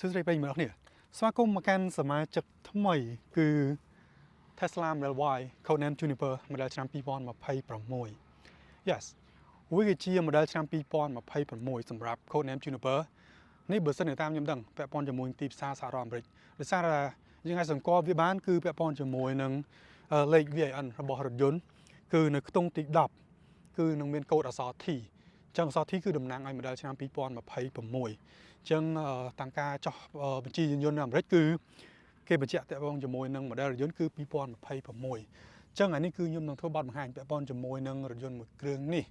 សួស្តីប្រិយមិត្តអ្នកស្វាគមន៍មកកាន់សមាជិកថ្មីគឺ Tesla Model Y Codename Juniper Model ឆ្នាំ2026 Yes វាគឺជា Model ឆ្នាំ2026សម្រាប់ Codename Juniper នេះបើសិនតាមខ្ញុំដឹងពាក់ព័ន្ធជាមួយទីផ្សារសហរដ្ឋអាមេរិកដោយសារតែយើងអាចសង្កល់វាបានគឺពាក់ព័ន្ធជាមួយនឹងលេខ VIN របស់រថយន្តគឺនៅខ្ទង់ទី10គឺនឹងមានកូដអក្សរ T ចឹងអក្សរ T គឺតំណាងឲ្យ Model ឆ្នាំ2026ចឹងតាំងការចោះបញ្ជីយានយន្តនៅអាមេរិកគឺគេបញ្ជាក់តាក់ទងជាមួយនឹង model រថយន្តគឺ2026ចឹងអានេះគឺខ្ញុំនឹងធ្វើបទបង្ហាញពាក់ព័ន្ធជាមួយនឹងរថយន្តមួយគ្រឿងនេះ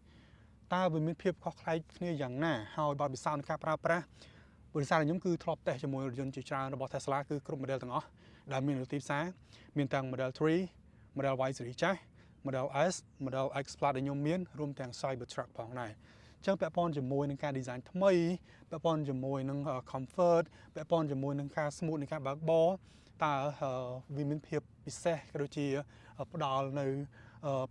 តើវាមានភាពខុសប្លែកគ្នាយ៉ាងណាហើយបទពិសោធន៍នៃការប្រើប្រាស់បរិស័ទខ្ញុំគឺធ្លាប់តេស្តជាមួយរថយន្តជាច្រើនរបស់ Tesla គឺគ្រប់ model ទាំងអស់ដែលមាននៅទីផ្សារមានទាំង model 3 model Y series ចាស់ model S model X Plus ដែលខ្ញុំមានរួមទាំង Cybertruck ផងដែរចឹងពាក់ព័ន្ធជាមួយនឹងការ design ថ្មីពាក់ព័ន្ធជាមួយនឹង comfort ពាក់ព័ន្ធជាមួយនឹងការ smooth នៃការបើកបរតើវាមានភាពពិសេសក៏ដូចជាផ្ដល់នៅ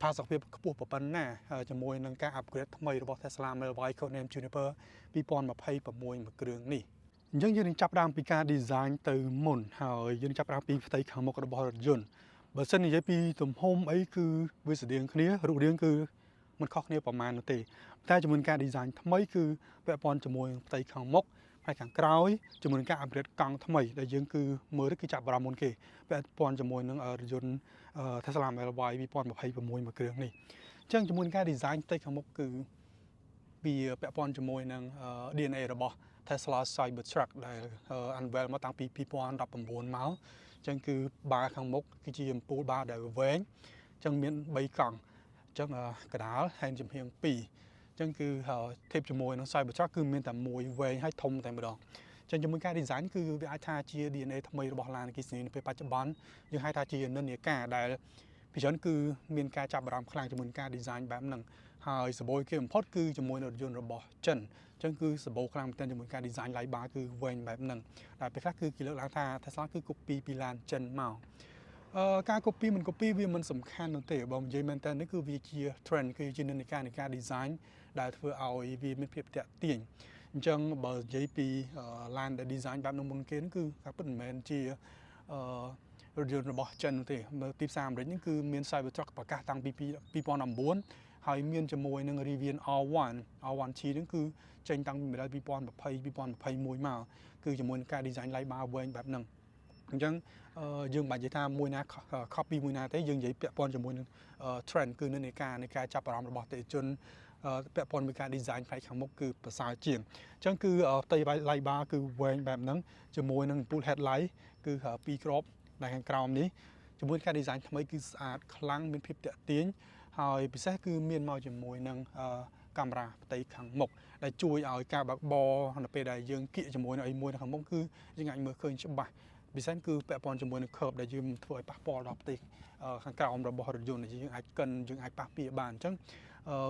ផាសុកភាពខ្ពស់ប៉ុណ្ណាជាមួយនឹងការ upgrade ថ្មីរបស់ Tesla Model Y Codename Juniper 2026មួយគ្រឿងនេះអញ្ចឹងយើងនឹងចាប់ផ្ដើមពីការ design ទៅមុនហើយយើងចាប់ផ្ដើមពីផ្ទៃខាងមុខរបស់រថយន្តបើសិននិយាយពីទំហំអីគឺវាស្តៀងគ្នារូបរាងគឺមិនខុសគ្នាប្រមាណនោះទេតែជាមួយការ design ថ្មីគឺពាក់ព័ន្ធជាមួយផ្ទៃខាងមុខផ្នែកខាងក្រោយជាមួយនឹងការ upgrade កង់ថ្មីដែលយើងគឺមើលគឺចាប់អារម្មណ៍មុនគេពាក់ព័ន្ធជាមួយនឹងរថយន្ត Tesla Model Y 2026មួយគ្រឿងនេះអញ្ចឹងជាមួយនឹងការ design ផ្ទៃខាងមុខគឺវាពាក់ព័ន្ធជាមួយនឹង DNA របស់ Tesla Cybertruck ដែល unveil មកតាំងពី2019មកអញ្ចឹងគឺបារខាងមុខគឺជាអំពូលបារដែលវែងអញ្ចឹងមាន3កង់អញ្ចឹងកដាលហើយចំហៀង2អញ្ចឹងគឺធៀបជាមួយនឹង Cybertruck គឺមានតែមួយវែងហើយធំតែម្ដងអញ្ចឹងជាមួយការ design គឺវាអាចថាជា DNA ថ្មីរបស់ឡានអគ្គិសនីនៅពេលបច្ចុប្បន្នយើងហៅថាជានិន្នាការដែលពីច្រើនគឺមានការចាប់អារម្មណ៍ខ្លាំងជាមួយការ design បែបហ្នឹងហើយសម្បូរគេបំផុតគឺជាមួយនឹងរថយន្តរបស់ចិនអញ្ចឹងគឺសម្បូរខ្លាំងមែនទែនជាមួយការ design ឡាយបាគឺវែងបែបហ្នឹងតែពេលខ្លះគឺគេលើកឡើងថា Tesla គឺ copy ពីឡានចិនមកការ copy មិន copy វាមិនសំខាន់នោះទេបើនិយាយមែនតើនេះគឺវាជា trend គឺជានិន្នាការនៃការ design ដែលធ្វើឲ្យវាមានភាពតាក់ទាញអញ្ចឹងបើនិយាយពីឡានដែល design បែបនោះមុនគេគឺការពិតមិនមែនជារថយន្តរបស់ចិនទេនៅទីផ្សារអាមេរិកនេះគឺមាន Cybertruck ប្រកាសតាំងពី2019ហើយមានជាមួយនឹង Rivian R1T ហ្នឹងគឺចេញតាំងពី model 2020 2021មកគឺជាមួយនឹងការ design ឡាយបាវែងបែបហ្នឹងអញ្ចឹងយើងមិនបាច់និយាយថាមួយណា copy មួយណាទេយើងនិយាយពាក់ព័ន្ធជាមួយនឹង trend គឺនិន្នាការនៃការចាប់អារម្មណ៍របស់អតិថិជនពាក់ព័ន្ធមួយការ design ផ្នែកខាងមុខគឺប្រសើរជាងអញ្ចឹងគឺផ្ទៃឡាយបាគឺវែងបែបហ្នឹងជាមួយនឹង full headlight គឺ2គ្រាប់ដែលខាងក្រោមនេះជាមួយការ design ថ្មីគឺស្អាតខ្លាំងមានភាពតាក់ទាញហើយពិសេសគឺមានមកជាមួយនឹងកាមេរ៉ាផ្ទៃខាងមុខដែលជួយឲ្យការបើកបរនៅពេលដែលយើងគៀកជាមួយនឹងអីមួយនៅខាងមុខគឺយើងអាចមើលឃើញច្បាស់ពិសេសគឺពាក់ព័ន្ធជាមួយនឹង curve ដែលយើងធ្វើឲ្យប៉ះពាល់ដល់ផ្ទៃខាងក្រោមរបស់រថយន្តដែលយើងអាចកិនយើងអាចប៉ះពាល់បានអញ្ចឹង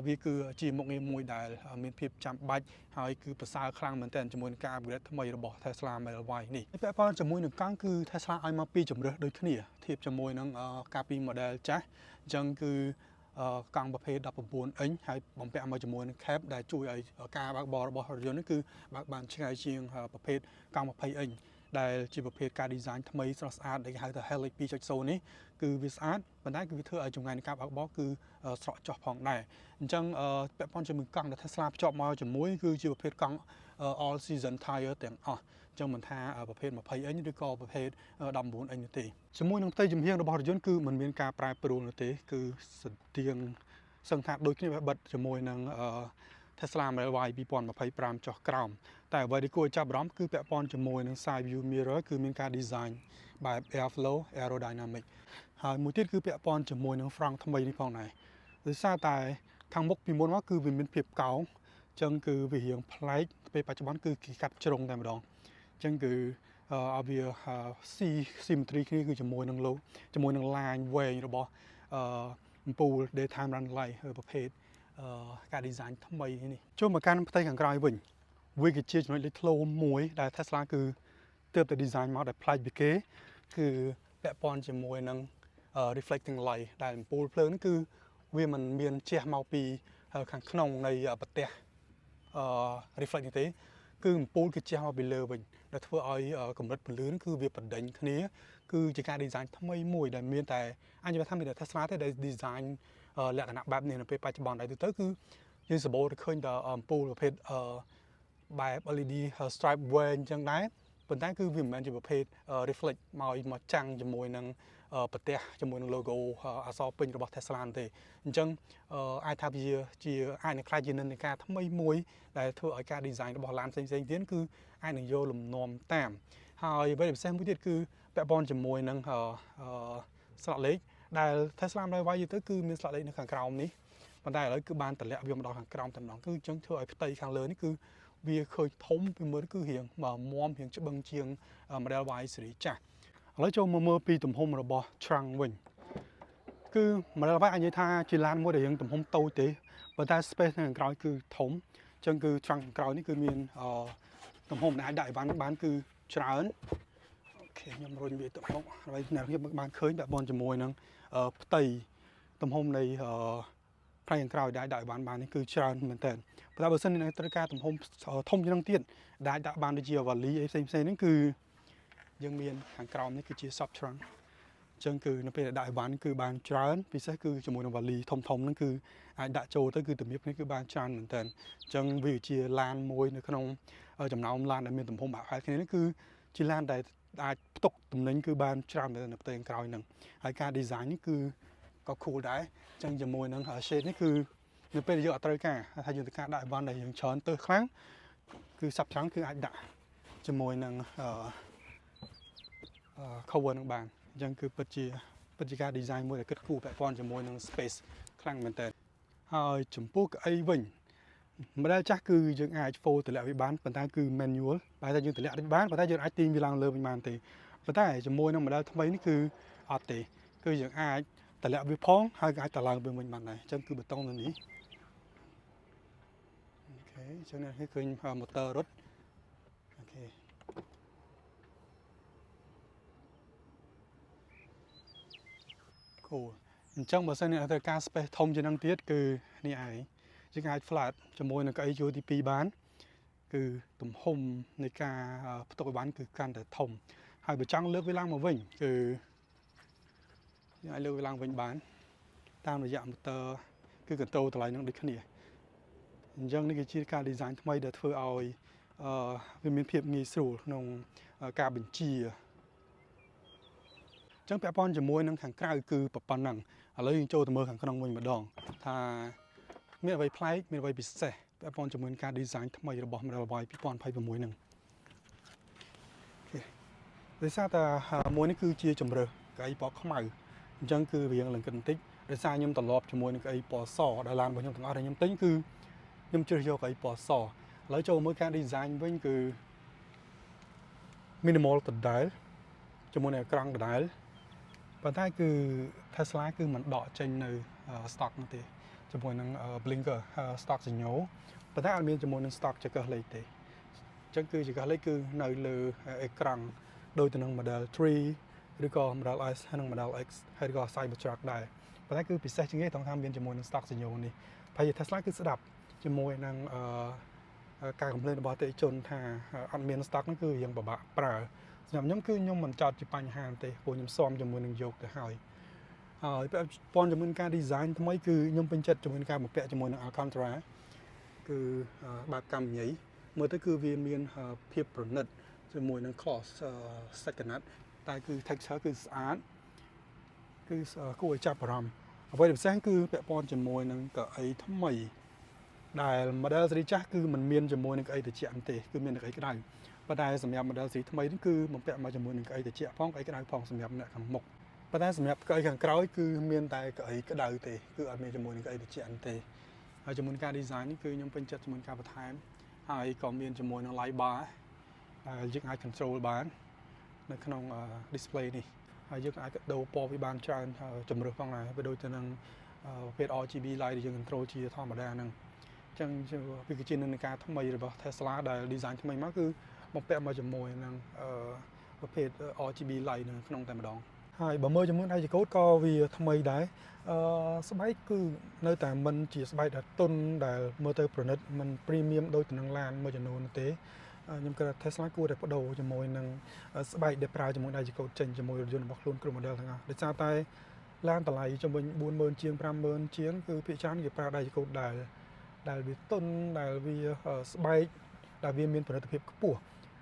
វាគឺជាមុខងារមួយដែលមានភាពចាំបាច់ហើយគឺប្រសើរខ្លាំងមែនទែនជាមួយនឹងការ upgrade ថ្មីរបស់ Tesla Model Y នេះពាក់ព័ន្ធជាមួយនឹងកង់គឺ Tesla ឲ្យមកពីជំរើសដូចគ្នាធៀបជាមួយនឹងការពី model ចាស់អញ្ចឹងគឺកង់ប្រភេទ19អ៊ិញហើយបំពាក់មកជាមួយនឹង cap ដែលជួយឲ្យការបើកបររបស់រថយន្តនេះគឺបើកបានឆ្ងាយជាងប្រភេទកង់20អ៊ិញដែលជាប្រភេទការ design ថ្មីស្រស់ស្អាតដែលគេហៅថា Helix 2.0 នេះគឺវាស្អាតប៉ុន្តែគឺវាធ្វើឲ្យចម្ងាយនៃការបើកបរគឺស្រកចុះផងដែរអញ្ចឹងពាក់ព័ន្ធជាមួយកង់ដែល Tesla ភ្ជាប់មកជាមួយគឺជាប្រភេទកង់ all season tire ទាំងអស់អញ្ចឹងមិនថាប្រភេទ20អ៊ិញឬក៏ប្រភេទ19អ៊ិញនោះទេជាមួយនឹងផ្ទៃចំហៀងរបស់រថយន្តគឺមិនមានការប្រែប្រួលនោះទេគឺស្តៀងសឹងថាដូចគ្នាបិទជាមួយនឹងTesla Model Y 2025ចុះក្រោមតែអ្វីដែលគួរឲ្យចាប់អារម្មណ៍គឺពាក់ព័ន្ធជាមួយនឹង side view mirror គឺមានការ design បែប airflow aerodynamic ហើយមួយទៀតគឺពាក់ព័ន្ធជាមួយនឹង front ថ្មីនេះផងដែរដោយសារតែខាងមុខពីមុនមកគឺវាមានភាពកោងអញ្ចឹងគឺវារៀងប្លែកពេលបច្ចុប្បន្នគឺគេកាត់ជ្រុងតែម្ដងអញ្ចឹងគឺឲ្យវា symmetry គ្នាគឺជាមួយនឹង low ជាមួយនឹង line វែងរបស់អំពូល daytime running light ប្រភេទការ design ថ្មីនេះចូលមកកាន់ផ្ទៃខាងក្រោយវិញវាគឺជាចំណុចលេចធ្លោមួយដែល Tesla គឺទើបតែ design មកដែលប្លែកពីគេគឺពាក់ព័ន្ធជាមួយនឹង reflecting light ដែលអំពូលភ្លើងនេះគឺវាមិនមានជះមកពីខាងក្នុងនៃប្រទេសreflect នេះទេគឺអំពូលគឺជះមកពីលើវិញ ដែលធ្វើឲ្យកម្រិតពន្លឺគឺវាបណ្ដេញគ្នាគឺជាការ design ថ្មីមួយដែលមានតែអញនិយាយថាមានតែ Tesla ទេដែល design លក្ខណៈបែបនេះនៅពេលបច្ចុប្បន្នដែរទៅគឺយើងសម្បូរទៅឃើញតែអំពូលប្រភេទបែប LED stripe វែងអញ្ចឹងដែរប៉ុន្តែគឺវាមិនមែនជាប្រភេទ reflect មកចាំងជាមួយនឹងប្រទេសជាមួយនឹង logo អក្សរពេញរបស់ Tesla ទេអញ្ចឹងអាចថាវាជាអាចនឹងខ្លាចជានិន្នាការថ្មីមួយដែលធ្វើឲ្យការ design របស់ឡានផ្សេងៗទៀតគឺអាចនឹងយកលំនាំតាមហើយអ្វីដែលពិសេសមួយទៀតគឺពាក់ព័ន្ធជាមួយនឹងស្លាកលេខដែល Tesla Model Y ទៅគឺមានស្លាកលេខនៅខាងក្រោមនេះប៉ុន្តែឥឡូវគឺបានតម្លាក់វាមកដល់ខាងក្រោមតែម្ដងគឺអញ្ចឹងធ្វើឲ្យផ្ទៃខាងលើនេះគឺវាឃើញធំពីមើលគឺរៀងមាំរៀងច្បាំងជាង Model Y ស៊េរីចាស់ឥឡូវចូលមកមើលពីទំហំរបស់ trunk វិញគឺ Model Y អាចនិយាយថាជាឡានមួយដែលយើងទំហំតូចទេប៉ុន្តែ space នៅខាងក្រោយគឺធំអញ្ចឹងគឺ trunk ខាងក្រោយនេះគឺមានទំហំដែលអាចដាក់អីវ៉ាន់បានគឺច្រើនអូខេខ្ញុំរុញវាទៅមុខហើយអ្នកខ្ញុំបានឃើញពាក់ព័ន្ធជាមួយនឹងផ្ទៃទំហំនៃផ្នែកខាងក្រោយដែលដាក់អីវ៉ាន់បាននេះគឺច្រើនមែនតើប៉ុន្តែបើសិនជាត្រូវការទំហំធំជាងនឹងទៀតដែលអាចដាក់បានដូចជាវ៉ាលីអីផ្សេងៗហ្នឹងគឺយើងមានខាងក្រោមនេះគឺជា sub trunk អញ្ចឹងគឺនៅពេលដែលដាក់អីវ៉ាន់គឺបានច្រើនពិសេសគឺជាមួយនឹងវ៉ាលីធំហ្នឹងគឺអាចដាក់ចូលទៅគឺទំនាបនេះគឺបានច្រើនមែនតើអញ្ចឹងវាជាឡានមួយនៅក្នុងចំណោមឡានដែលមានទំហំហាក់ហែលគ្នានេះគឺជាឡានដែលអាចផ្ទុកទំនិញគឺបានច្រើននៅផ្ទៃខាងក្រោយហ្នឹងហើយការ design នេះគឺក៏ cool ដែរអញ្ចឹងជាមួយនឹង shade នេះគឺនៅពេលយើងអត់ត្រូវការថាយើងត្រូវការដាក់អីវ៉ាន់ដែលយើងច្រើនទៅខ្លាំងគឺ sub trunk គឺអាចដាក់ជាមួយនឹងcover នឹងបានអញ្ចឹងគឺពិតជាការ design មួយដែលគិតគូរពាក់ព័ន្ធជាមួយនឹង space ខ្លាំងមែនតើហើយចំពោះកៅអីវិញ model ចាស់គឺយើងអាច fold តម្លាក់វាបានប៉ុន្តែគឺ manual បែរតែយើងតម្លាក់វាបានប៉ុន្តែយើងអាចទាញវាឡើងលើវិញបានទេប៉ុន្តែជាមួយនឹង model ថ្មីនេះគឺអត់ទេគឺយើងអាចតម្លាក់វាផងហើយក៏អាចតឡើងវិញបានដែរអញ្ចឹងគឺបេតុងនៅនេះអូខេអញ្ចឹងនេះឃើញ motor រត់អូខេcool អញ្ចឹងបើសិនជាត្រូវការ space ធំជាងនឹងទៀតគឺនេះឯងយើងអាច flat ជាមួយនឹងកៅអីជួរទី2បានគឺទំហំនៃការផ្ទុកអីវ៉ាន់គឺកាន់តែធំហើយបើចង់លើកវាឡើងមកវិញគឺយើងអាចលើកវាឡើងវិញបានតាមរយៈ motor គឺ control តម្លៃនឹងដូចគ្នាអញ្ចឹងនេះគឺជាការ design ថ្មីដែលធ្វើឲ្យវាមានភាពងាយស្រួលក្នុងការបញ្ជាអញ្ចឹងពាក់ព័ន្ធជាមួយនឹងខាងក្រៅគឺប៉ុណ្ណឹងឥឡូវយើងចូលទៅមើលខាងក្នុងវិញម្ដងថាមានអ្វីប្លែកមានអ្វីពិសេសពាក់ព័ន្ធជាមួយនឹងការ design ថ្មីរបស់ Model Y 2026ហ្នឹងដោយសារតែមួយនេះគឺជាជម្រើសកៅអីពណ៌ខ្មៅអញ្ចឹងគឺវាយ៉ាងលង្កិតបន្តិចដោយសារខ្ញុំត្រឡប់ជាមួយនឹងកៅអីពណ៌សដែលឡានរបស់ខ្ញុំទាំងអស់ដែលខ្ញុំទិញគឺខ្ញុំជ្រើសយកកៅអីពណ៌សឥឡូវចូលមើលការ design វិញគឺ minimal ដដែលជាមួយនឹងអេក្រង់ដដែលប៉ុន្តែគឺ Tesla គឺមិនដកចេញនៅ stock នោះទេជាមួយនឹង blinker stock សញ្ញោប៉ុន្តែអត់មានជាមួយនឹង stock ចង្កឹះលេខទេអញ្ចឹងគឺចង្កឹះលេខគឺនៅលើអេក្រង់ដូចទៅនឹង model 3 ឬក៏ model S ហើយនិង model X ហើយក៏ Cybertruck ដែរប៉ុន្តែគឺពិសេសជាងគេត្រង់ថាមានជាមួយនឹង stock សញ្ញោនេះហើយ Tesla គឺស្ដាប់ជាមួយនឹងការកំភ្លែងរបស់អតិថិជនថាអត់មាន stock ហ្នឹងគឺរៀងពិបាកប្រើសម្រាប់ខ្ញុំគឺខ្ញុំមិនចោទជាបញ្ហាទេព្រោះខ្ញុំស៊ាំជាមួយនឹងយកទៅហើយពាក់ព័ន្ធជាមួយនឹងការ design ថ្មីគឺខ្ញុំពេញចិត្តជាមួយនឹងការបំពាក់ជាមួយនឹង Alcantara គឺបែបកម្មញីមើលទៅគឺវាមានភាពប្រណិតជាមួយនឹង cloth second តែគឺ texture គឺស្អាតគឺគួរឲ្យចាប់អារម្មណ៍អ្វីដែលពិសេសគឺពាក់ព័ន្ធជាមួយនឹងកៅអីថ្មីដែល model ស៊េរីចាស់គឺมันមានជាមួយនឹងកៅអីត្រជាក់ទេគឺមានកៅអីក្តៅប៉ុន្តែសម្រាប់ model ស៊េរីថ្មីនេះគឺបំពាក់មកជាមួយនឹងកៅអីត្រជាក់ផងកៅអីក្តៅផងសម្រាប់អ្នកខាងមុខប៉ុន្តែសម្រាប់កៅអីខាងក្រោយគឺមានតែកៅអីក្តៅទេគឺអត់មានជាមួយនឹងកៅអីត្រជាក់ទេហើយជាមួយនឹងការ design នេះគឺខ្ញុំពេញចិត្តជាមួយការបន្ថែមហើយក៏មានជាមួយនឹង light bar ដែលយើងអាច control បាននៅក្នុង display នេះហើយយើងអាចដូរពណ៌វាបានច្រើនជំរឿសផងដែរវាដូចទៅនឹងប្រភេទ RGB light ដែលយើង control ជាធម្មតាហ្នឹងអញ្ចឹងវាគឺជានិន្នាការថ្មីរបស់ Tesla ដែល design ថ្មីមកគឺបំពាក់មកជាមួយនឹងប្រភេទ RGB light នៅក្នុងតែម្ដងហើយបើមើលជាមួយ Edge Code ក៏វាថ្មីដែរស្បែកគឺនៅតែមិនជាស្បែកដែលទន់ដែលមើលទៅប្រណិតមិន premium ដូចទៅនឹងឡានមួយចំនួនទេ ខ្ញុំគិតថា Tesla គួរតែបដូរជាមួយនឹងស្បែកដែលប្រើជាមួយដៃចកោតចេញជាមួយរថយន្តរបស់ខ្លួនគ្រប់ model ទាំងអស់ដោយសារតែឡានតម្លៃជំវិញ 40000 ជាង 50000 ជាងគឺភាគច្រើនគេប្រើដៃចកោតដែលវាទន់ដែលវាស្បែកដែលវាមានផលិតភាពខ្ពស់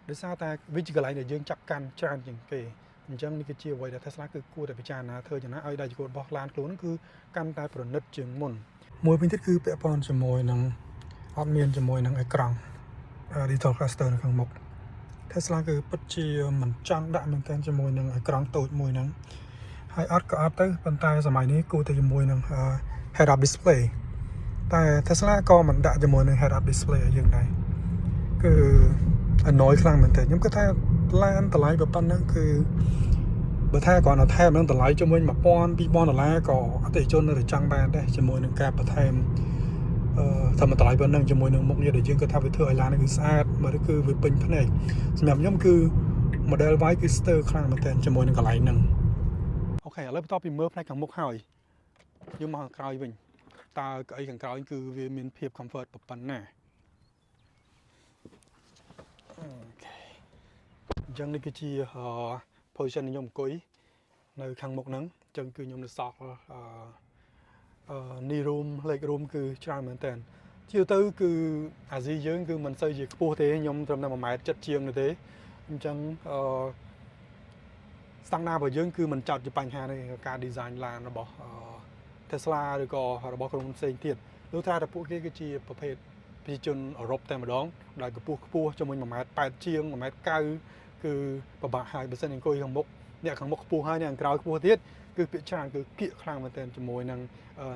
ដោយសារតែវាជាកន្លែងដែលយើងចាប់កាន់ច្រើនជាងគេអញ្ចឹងនេះគឺជាអ្វីដែល Tesla គឺគួរតែពិចារណាធ្វើយ៉ាងណាឲ្យដៃចកោតរបស់ឡានខ្លួនគឺកាន់តែប្រណិតជាងមុនមួយវិញទៀតគឺពាក់ព័ន្ធជាមួយនឹងអត់មានជាមួយនឹងអេក្រង់ digital cluster នៅខាងមុខ Tesla គឺពិតជាមិនចង់ដាក់មែនទែនជាមួយនឹងអេក្រង់តូចមួយហ្នឹងហើយអត់ក៏អត់ទៅប៉ុន្តែសម័យនេះគួរតែជាមួយនឹង head up display តែ Tesla ក៏មិនដាក់ជាមួយនឹង head up display ឲ្យយើងដែរគឺ annoy ខ្លាំងមែនទែនខ្ញុំគិតថាឡានតម្លៃប៉ុណ្ណឹងគឺបើថាគ្រាន់តែថែមនឹងតម្លៃជំវិញ $1000 $2000 ក៏អតិថិជននៅតែចង់បានដែរជាមួយនឹងការបន្ថែមតាមតម្លៃប៉ុណ្ណឹងជាមួយនឹងមុខងារដែលយើងគិតថាវាធ្វើឲ្យឡាននេះគឺស្អាតមើលគឺវាពេញភ្នែកសម្រាប់ខ្ញុំគឺ model Y គឺស្ទើរខ្លាំងមែនទែនជាមួយនឹងកន្លែងហ្នឹងអូខេឥឡូវបន្ទាប់ពីមើលផ្នែកខាងមុខហើយយើងមកខាងក្រោយវិញតើកៅអីខាងក្រោយគឺវាមានភាព comfort ប៉ុណ្ណាអូខេអញ្ចឹងនេះគឺជា position ខ្ញុំអង្គុយនៅខាងមុខហ្នឹងអញ្ចឹងគឺខ្ញុំនៅសក់knee room leg room គឺច្រើនមែនតើជាទៅគឺអាស៊ីយើងគឺមិនសូវជាខ្ពស់ទេខ្ញុំត្រឹមតែ1.7 ម៉ែត្រជាងនោះទេអញ្ចឹងស្តង់ដាររបស់យើងគឺមិនចោតជាបញ្ហាទេការ design ឡានរបស់ Tesla ឬក៏របស់ក្រុមផ្សេងទៀតដូចថាពួកគេគឺជាប្រភេទប្រជាជនអឺរ៉ុបតែម្ដងដែលកម្ពស់ខ្ពស់ជាមួយ1.8 ម៉ែត្រជាង1.9 ម៉ែត្រគឺពិបាកហើយបើសិនអង្គុយខាងមុខអ្នកខាងមុខខ្ពស់ហើយអ្នកខាងក្រោយខ្ពស់ទៀតគឺពាក្យច្រើនគឺគៀកខ្លាំងមែនទែនជាមួយនឹង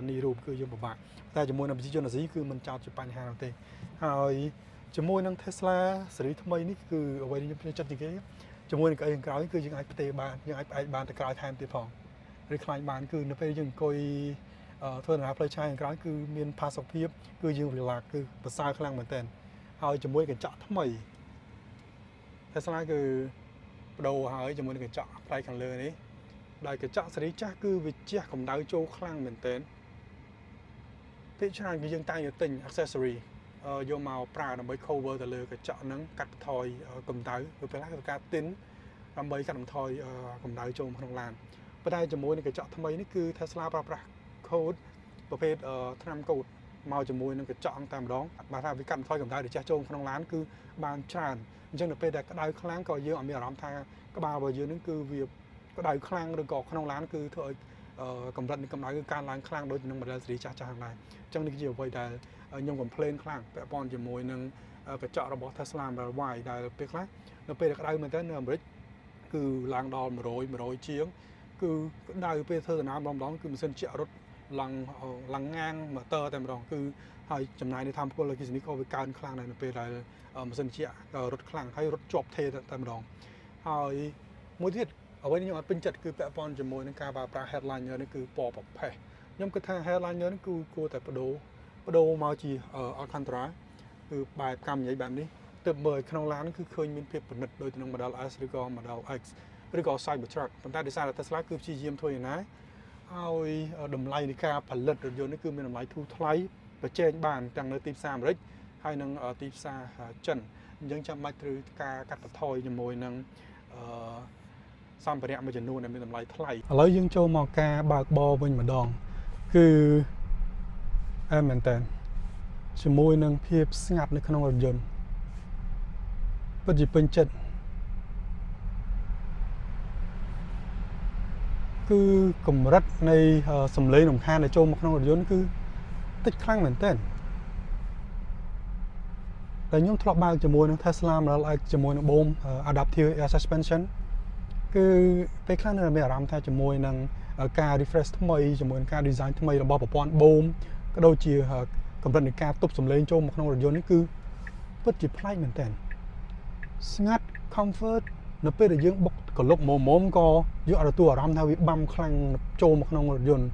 នេះរូបគឺយើងពិបាកតែជាមួយនឹងប្រជាជនអាស៊ីគឺមិនចោតជាបញ្ហានោះទេហើយជាមួយនឹង Tesla ស៊េរីថ្មីនេះគឺអ្វីដែលខ្ញុំពេញចិត្តជាងគេជាមួយនឹងកៅអីខាងក្រោយគឺយើងអាចផ្ទេរបានយើងអាចផ្អែកបានទៅក្រោយថែមទៀតផងឬខ្លាញ់បានគឺនៅពេលយើងអង្គុយធ្វើដំណើរផ្លូវឆ្ងាយខាងក្រោយគឺមានផាសុកភាពគឺយើង relax គឺប្រសើរខ្លាំងមែនទែនហើយជាមួយកញ្ចក់ថ្មី Tesla គឺបដូរហើយជាមួយនឹងកញ្ចក់ផ្នែកខាងលើនេះដោយកញ្ចក់ស៊េរីចាស់គឺវាជះកម្ដៅចូលខ្លាំងមែនទែនពេលច្រើនគឺយើងតែងតែទិញ accessory យកមកប្រើដើម្បី cover ទៅលើកញ្ចក់ហ្នឹងកាត់បន្ថយកម្ដៅឬពេលខ្លះគឺការទិញដើម្បីកាត់បន្ថយកម្ដៅចូលក្នុងឡានប៉ុន្តែជាមួយនឹងកញ្ចក់ថ្មីនេះគឺ Tesla ប្រើប្រាស់ code ប្រភេទថ្នាំកូដមកជាមួយនឹងកញ្ចក់តែម្ដងបើថាវាកាត់បន្ថយកម្ដៅដែលជះចូលក្នុងឡានគឺបានច្រើនអញ្ចឹងនៅពេលដែលក្ដៅខ្លាំងក៏យើងអត់មានអារម្មណ៍ថាក្បាលរបស់យើងនឹងគឺវាក្ដៅខ្លាំងឬក៏ក្នុងឡានគឺធ្វើឲ្យកម្រិតនៃកម្ដៅគឺកើនឡើងខ្លាំងដូចនឹង model ស៊េរីចាស់ៗហ្នឹងដែរអញ្ចឹងនេះគឺជាអ្វីដែលខ្ញុំ complain ខ្លាំងពាក់ព័ន្ធជាមួយនឹងកញ្ចក់របស់ Tesla Model Y ដែលពេលខ្លះនៅពេលដែលក្ដៅមែនទែននៅអាមេរិកគឺឡើងដល់100ជាងគឺក្ដៅពេលធ្វើដំណើរម្ដងគឺម៉ាស៊ីនជក់រត់ឡើងងាង motor តែម្ដងគឺហើយចំណាយនៃធម្មពលអគ្គិសនីក៏វាកើនខ្លាំងដែរនៅពេលដែលម៉ាស៊ីនជក់រត់ខ្លាំងហើយរត់ជាប់ថេតែម្ដងហើយមួយទៀតអ្វីដែលខ្ញុំអត់ពេញចិត្តគឺពាក់ព័ន្ធជាមួយនឹងការប្រើប្រាស់ headliner នេះគឺពណ៌ប្រផេះខ្ញុំគិតថា headliner នេះគឺគួរតែបដូរមកជា Alcantara គឺបែបកាំញ៉ៃបែបនេះទើបមើលក្នុងឡានគឺឃើញមានភាពប្រណិតដូចទៅនឹង Model S ឬក៏ Model X ឬក៏ Cybertruck ប៉ុន្តែដោយសារតែ Tesla គឺព្យាយាមធ្វើយ៉ាងណាឲ្យតម្លៃនៃការផលិតរថយន្តនេះគឺមានតម្លៃធូរថ្លៃប្រជែងបានទាំងនៅទីផ្សារអាមេរិកហើយនិងទីផ្សារចិនអញ្ចឹងចាំបាច់ត្រូវការកាត់បន្ថយជាមួយនឹងសម្ភារៈមួយចំនួនដែលមានតម្លៃថ្លៃឥឡូវយើងចូលមកការបើកបរវិញម្ដងគឺមែនតើជាមួយនឹងភាពស្ងាត់នៅក្នុងរថយន្តពិតជាពេញចិត្តគឺកម្រិតនៃសំឡេងរំខានដែលចូលមកក្នុងរថយន្តគឺតិចខ្លាំងមែនទែនតែខ្ញុំធ្លាប់បើកជាមួយនឹង Tesla Model X ជាមួយនឹង Boom Adaptive Air Suspension គឺពេលខ្លះនៅមានអារម្មណ៍ថាជាមួយនឹងការ refresh ថ្មីជាមួយនឹងការ design ថ្មីរបស់ប្រព័ន្ធ Boom ក៏ដូចជាកម្រិតនៃការទប់សំឡេងចូលមកក្នុងរថយន្តនេះគឺពិតជាប្លែកមែនទែនស្ងាត់ comfort នៅពេលដែលយើងបុកកលុកមុំក៏យើងអត់ទទួលអារម្មណ៍ថាវាបាំខ្លាំងចូលមកក្នុងរថយន្ត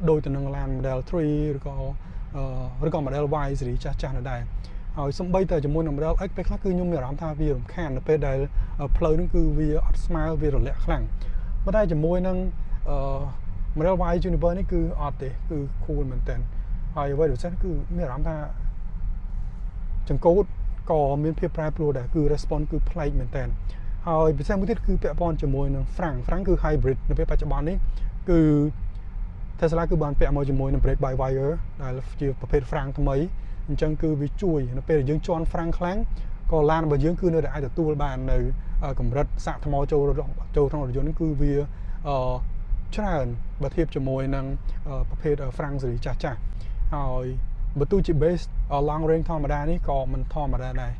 ដូចទៅនឹងឡាន Model 3ឬក៏ Model Y ស៊េរីចាស់នៅដែរហើយសំបីតែជាមួយនឹង Model X ពេលខ្លះគឺខ្ញុំមានអារម្មណ៍ថាវារំខាននៅពេលដែលផ្លូវហ្នឹងគឺវាអត់ស្មើវារលាក់ខ្លាំងប៉ុន្តែជាមួយនឹងModel Y Juniper នេះគឺអត់ទេគឺ cool មែនទែនហើយអ្វីដែលពិសេសគឺមានអារម្មណ៍ថាចង្កូត ក៏មានភាពប្រែប្រួលដែរគឺ response គឺប្លែកមែនតើហើយពិសេសមួយទៀតគឺពាក់ព័ន្ធជាមួយនឹង Frank គឺ hybrid នៅពេលបច្ចុប្បន្ននេះគឺ Tesla គឺបានពាក់មកជាមួយនឹង brake by wire ដែលជាប្រភេទ Frank ថ្មីអញ្ចឹងគឺវាជួយនៅពេលដែលយើងជន់ Frank ខ្លាំងក៏ឡានរបស់យើងគឺនៅតែអាចទទួលបាននៅកម្រិតសាកថ្មចូលក្នុងរថយន្តគឺវាច្រើនបើធៀបជាមួយនឹងប្រភេទ Frank ស៊េរីចាស់ហើយបើទោះជា base long range ធម្មតានេះក៏មិនធម្មតាដែរ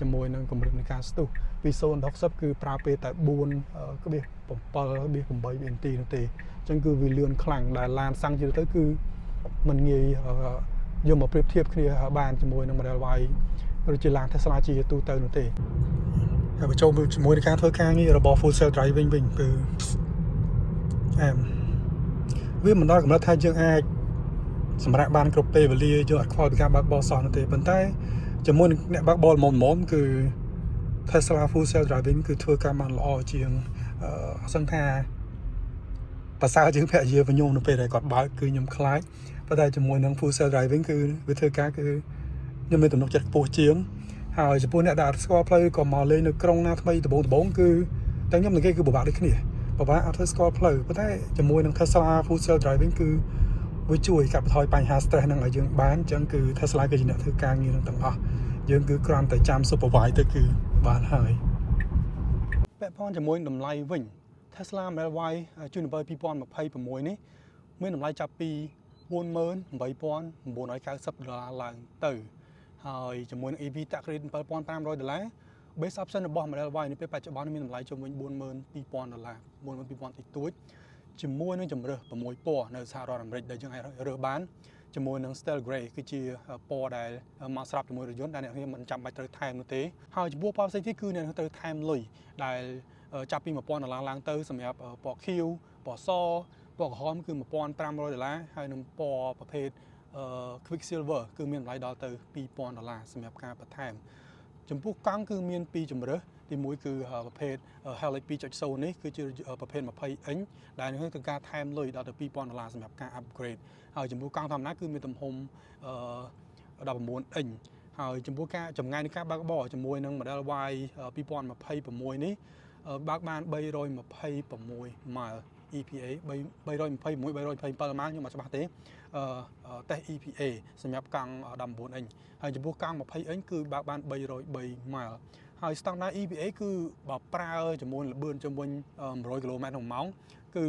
ជាមួយនឹងកម្រិតនៃការស្ទុះពី0ដល់60គឺប្រើពេលតែ4.7.8 នាទីនោះទេអញ្ចឹងគឺវាលឿនខ្លាំងដែលឡានសាំងជាទៅគឺมันងាយយកមកប្រៀបធៀបគ្នាបានជាមួយនឹង Model Y ឬជាឡាន Tesla ជាទូទៅនោះទេហើយបញ្ចូលជាមួយនឹងការធ្វើការងាររបស់ full self driving វិញគឺវាមិនដល់កម្រិតថាយើងអាចសម្រាប់បានគ្រប់ពេលវេលាយកអត់ខ្វល់ពីការបើកបរសោះនោះទេប៉ុន្តែជាមួយនឹងអ្នកបើកបរមុំគឺ Tesla full self driving គឺធ្វើការបានល្អជាងអសឹងថាប្រសើរជាងភរិយាខ្ញុំនៅពេលដែលគាត់បើកគឺខ្ញុំខ្លាចប៉ុន្តែជាមួយនឹង full self driving គឺវាធ្វើការគឺខ្ញុំមានទំនុកចិត្តខ្ពស់ជាងហើយចំពោះអ្នកដែលអត់ស្គាល់ផ្លូវក៏មកលេងនៅក្រុងណាថ្មីដំបូងគឺតែខ្ញុំនឹងគេគឺពិបាកដូចគ្នាពិបាកអត់ធ្វើស្គាល់ផ្លូវប៉ុន្តែជាមួយនឹង Tesla full self driving គឺវាជួយកាត់បន្ថយបញ្ហា stress ហ្នឹងឲ្យយើងបានអញ្ចឹងគឺ Tesla គឺជាអ្នកធ្វើការងារនឹងទាំងអស់យើងគឺគ្រាន់តែចាំ supervise ទៅគឺបានហើយពាក់ព័ន្ធជាមួយតម្លៃវិញ Tesla Model Y Juniper 2026នេះមានតម្លៃចាប់ពី$48,990 ឡើងទៅហើយជាមួយនឹង EV tax credit $7,500 base option របស់ Model Y នេះពេលបច្ចុប្បន្នមានតម្លៃជុំវិញ$42,000 $42,000 តិចតួចជាមួយនឹងជម្រើស6ពណ៌នៅសហរដ្ឋអាមេរិកដែលយើងអាចរើសបានជាមួយនឹង Steel Grey គឺជាពណ៌ដែលមកស្រាប់ជាមួយរថយន្តដែលអ្នកខ្ញុំមិនចាំបាច់ត្រូវថែមនោះទេហើយចំពោះពណ៌ផ្សេងទៀតគឺអ្នកត្រូវថែមលុយដែលចាប់ពី$1,000ឡើងទៅសម្រាប់ពណ៌ខៀវពណ៌សពណ៌ក្រហមគឺ$1,500ហើយនឹងពណ៌ប្រភេទQuick Silver គឺមានតម្លៃដល់ទៅ$2,000សម្រាប់ការបន្ថែមចំពោះកង់គឺមាន2ជម្រើសទី1គឺប្រភេទ Helix 2.0 នេះគឺជាប្រភេទ20 inch ដែលនឹងត្រូវការថែមលុយដល់ទៅ$2,000សម្រាប់ការ upgrade ហើយចំពោះកង់ធម្មតាគឺមានទំហំ19 inch ហើយចំពោះការចម្ងាយនៃការបើកបរជាមួយនឹង Model Y 2026នេះបើកបាន326 mile EPA 326 327 mile ខ្ញុំអត់ច្បាស់ទេតេស្ត EPA សម្រាប់កង់19 inch ហើយចំពោះកង់20 inch គឺបើកបាន303 mile ហើយ standard EPA គឺបើប្រើជាមួយល្បឿនជំវិញ100 km/h គឺ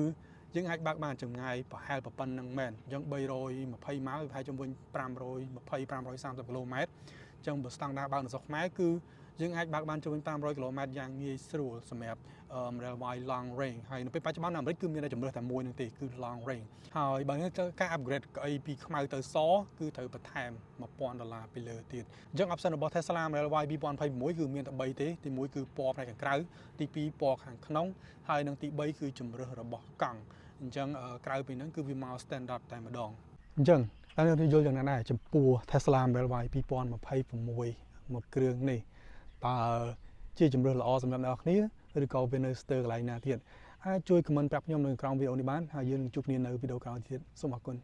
យើងអាចបើកបានចម្ងាយប្រហែលប៉ុណ្្នឹងមែនអញ្ចឹង320 ម៉ាល់ប្រហែលជំវិញ520 530 km អញ្ចឹងបើ standard បើកនៅស្រុកខ្មែរគឺយើងអាចបើកបានជំវិញ500 km យ៉ាងងាយស្រួលសម្រាប់ Model Y long range ហើយនៅពេលបច្ចុប្បន្ននៅអាមេរិកគឺមានតែជម្រើសតែមួយនឹងទេគឺ long range ហើយបើការ upgrade កៅអីពីខ្មៅទៅសគឺត្រូវបន្ថែម$1,000ពីលើទៀតអញ្ចឹង option របស់ Tesla Model Y 2026គឺមានតែ3ទេទី1គឺពណ៌ផ្នែកខាងក្រៅទី2ពណ៌ខាងក្នុងហើយនិងទី3គឺជម្រើសរបស់កង់អញ្ចឹងក្រៅពីហ្នឹងគឺវាមក standard តែម្ដងអញ្ចឹងតើអ្នកយល់យ៉ាងណាដែរចំពោះ Tesla Model Y 2026មួយគ្រឿងនេះតើជាជម្រើសល្អសម្រាប់អ្នកនរគ្នាឬក៏វានៅស្ទើរកន្លែងណាទៀតអាចជួយ comment ប្រាប់ខ្ញុំនៅក្រោមវីដេអូនេះបានហើយយើងនឹងជួបគ្នានៅវីដេអូក្រោយទៀតសូមអរគុណ